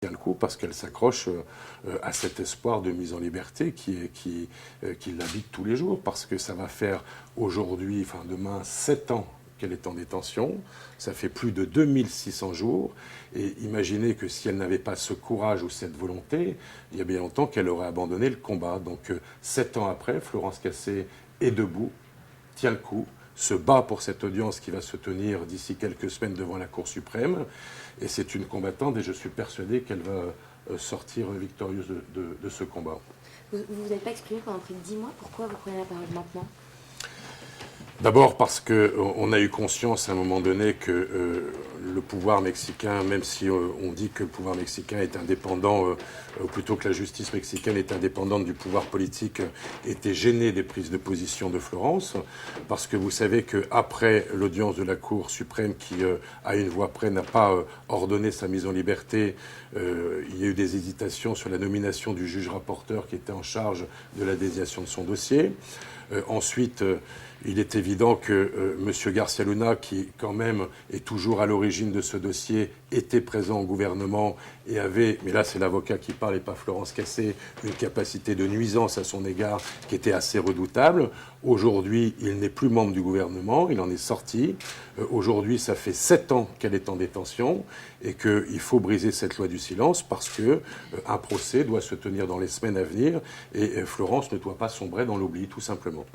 tient le coup parce qu'elle s'accroche à cet espoir de mise en liberté qui l'habite tous les jours, parce que ça va faire aujourd'hui, enfin demain, 7 ans qu'elle est en détention, ça fait plus de 2600 jours, et imaginez que si elle n'avait pas ce courage ou cette volonté, il y a bien longtemps qu'elle aurait abandonné le combat. Donc 7 ans après, Florence Cassé est debout, tient le coup, se bat pour cette audience qui va se tenir d'ici quelques semaines devant la Cour suprême. Et c'est une combattante et je suis persuadé qu'elle va sortir victorieuse de ce combat. Vous vous êtes pas exprimé pendant près de 10 mois. Pourquoi vous prenez la parole maintenant? D'abord parce qu'on a eu conscience à un moment donné que le pouvoir mexicain, même si on dit que le pouvoir mexicain est indépendant, ou plutôt que la justice mexicaine est indépendante du pouvoir politique, était gêné des prises de position de Florence. Parce que vous savez qu'après l'audience de la Cour suprême qui, à une voix près, n'a pas ordonné sa mise en liberté, il y a eu des hésitations sur la nomination du juge rapporteur qui était en charge de la désignation de son dossier. Ensuite, il est évident que M. Garcia Luna, qui quand même est toujours à l'origine de ce dossier, était présent au gouvernement et avait, mais là c'est l'avocat qui parle et pas Florence Cassé, une capacité de nuisance à son égard qui était assez redoutable. Aujourd'hui, il n'est plus membre du gouvernement, il en est sorti. Aujourd'hui, ça fait 7 ans qu'elle est en détention et qu'il faut briser cette loi du silence parce qu'un procès doit se tenir dans les semaines à venir et Florence ne doit pas sombrer dans l'oubli, tout simplement.